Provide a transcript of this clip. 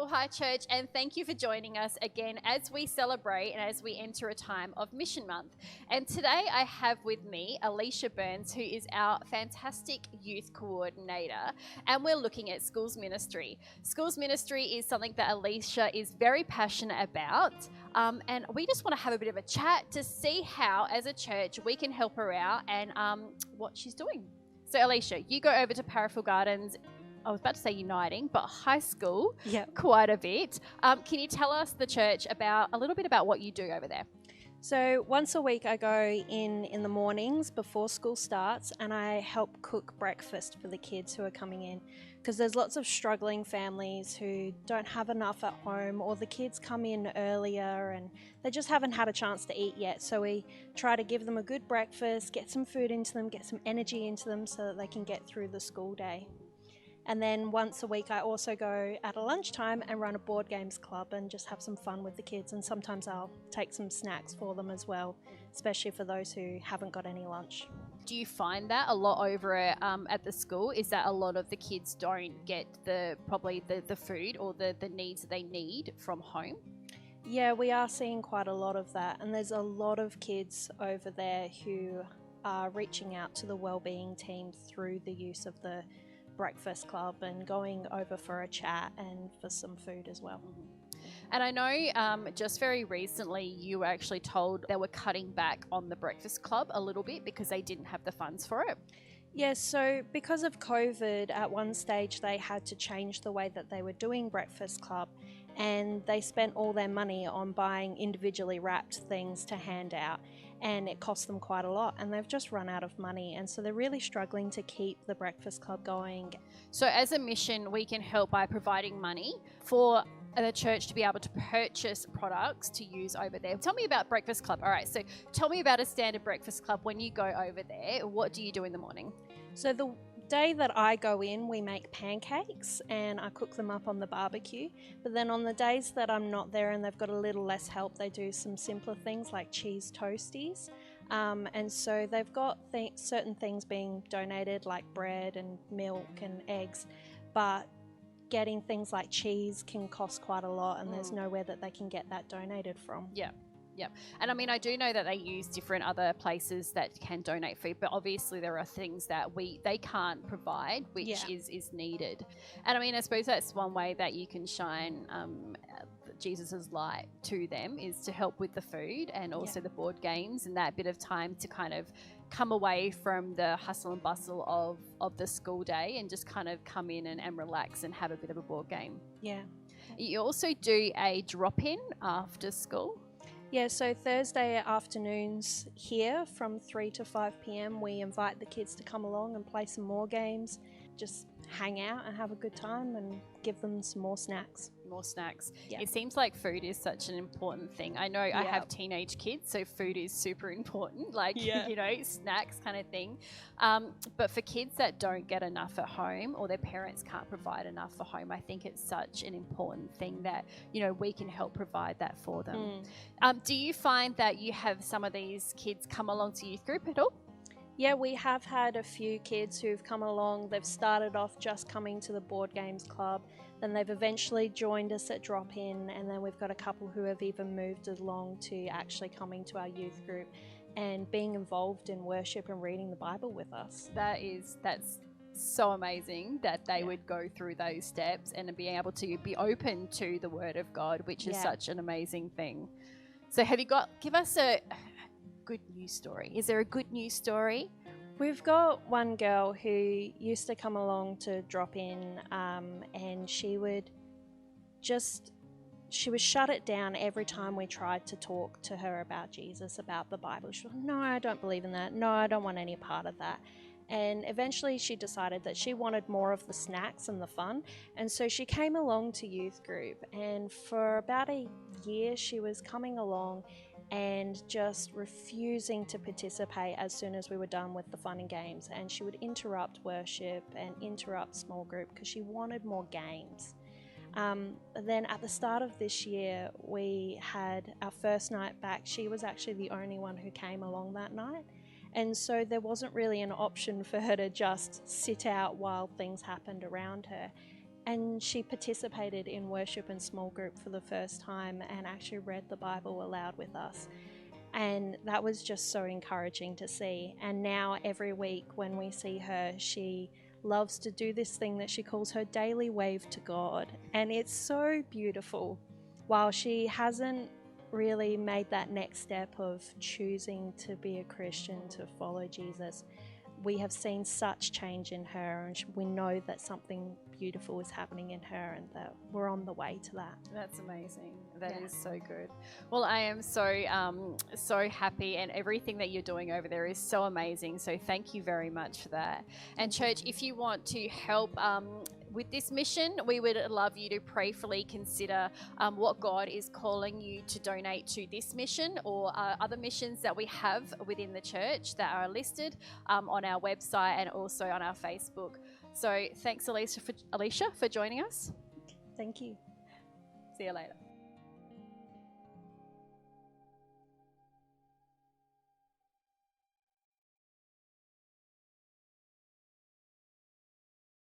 Well, hi, church, and thank you for joining us again as we celebrate and as we enter a time of Mission Month. And today I have with me Alicia Burns, who is our fantastic youth coordinator, and we're looking at schools ministry. Schools ministry is something that Alicia is very passionate about, and we just want to have a bit of a chat to see how, as a church, we can help her out and what she's doing. So, Alicia, you go over to Parafield Gardens. I was about to say uniting, but high school, quite a bit. Can you tell us, the church, a little bit about what you do over there? So once a week I go in the mornings before school starts and I help cook breakfast for the kids who are coming in, because there's lots of struggling families who don't have enough at home, or the kids come in earlier and they just haven't had a chance to eat yet. So we try to give them a good breakfast, get some food into them, get some energy into them so that they can get through the school day. And then once a week I also go at a lunchtime and run a board games club and just have some fun with the kids, and sometimes I'll take some snacks for them as well, especially for those who haven't got any lunch. Do you find that a lot over at the school? Is that a lot of the kids don't get the food or the needs that they need from home? Yeah, we are seeing quite a lot of that, and there's a lot of kids over there who are reaching out to the wellbeing team through the use of the breakfast club and going over for a chat and for some food as well. And I know just very recently you were actually told they were cutting back on the breakfast club a little bit because they didn't have the funds for it. Yes, so because of COVID, at one stage they had to change the way that they were doing breakfast club, and they spent all their money on buying individually wrapped things to hand out, and it cost them quite a lot, and they've just run out of money, and so they're really struggling to keep the breakfast club going. So as a mission, we can help by providing money for the church to be able to purchase products to use over there. Tell me about breakfast club. All right, so tell me about a standard breakfast club when you go over there. What do you do in the morning? So the day that I go in, we make pancakes and I cook them up on the barbecue. But then on the days that I'm not there and they've got a little less help, they do some simpler things like cheese toasties. And so they've got certain things being donated like bread and milk and eggs, but getting things like cheese can cost quite a lot, and there's nowhere that they can get that donated from. Yeah. Yep. And I mean, I do know that they use different other places that can donate food, but obviously there are things that they can't provide, which is needed. And I mean, I suppose that's one way that you can shine Jesus's light to them, is to help with the food and also the board games, and that bit of time to kind of come away from the hustle and bustle of the school day and just kind of come in and relax and have a bit of a board game. Yeah. You also do a drop-in after school. Yeah, so Thursday afternoons here from 3 to 5 p.m. we invite the kids to come along and play some more games, just hang out and have a good time and give them some more snacks. More snacks. Yeah. It seems like food is such an important thing. I know I have teenage kids, so food is super important, like, you know, snacks kind of thing. But for kids that don't get enough at home, or their parents can't provide enough for home, I think it's such an important thing that, you know, we can help provide that for them. Do you find that you have some of these kids come along to youth group at all? Yeah, we have had a few kids who've come along. They've started off just coming to the board games club, then they've eventually joined us at drop-in, and then we've got a couple who have even moved along to actually coming to our youth group and being involved in worship and reading the Bible with us. That's so amazing that they would go through those steps and being able to be open to the Word of God, which is such an amazing thing. So give us a good news story. Is there a good news story? We've got one girl who used to come along to drop in, and she would shut it down every time we tried to talk to her about Jesus, about the Bible. She was, no, I don't believe in that. No, I don't want any part of that. And eventually she decided that she wanted more of the snacks and the fun. And so she came along to youth group, and for about a year she was coming along and just refusing to participate as soon as we were done with the fun and games. And she would interrupt worship and interrupt small group because she wanted more games. Then at the start of this year, we had our first night back. She was actually the only one who came along that night. And so there wasn't really an option for her to just sit out while things happened around her. And she participated in worship and small group for the first time and actually read the Bible aloud with us. And that was just so encouraging to see. And now every week when we see her, she loves to do this thing that she calls her daily wave to God. And it's so beautiful. While she hasn't really made that next step of choosing to be a Christian, to follow Jesus, we have seen such change in her, and we know that something beautiful is happening in her and that we're on the way to that. That's amazing. That is so good. Well, I am so happy, and everything that you're doing over there is so amazing. So thank you very much for that. And church, if you want to help with this mission, we would love you to prayerfully consider what God is calling you to donate to this mission or other missions that we have within the church that are listed on our website and also on our Facebook. So thanks, Alicia, for joining us. Thank you. See you later.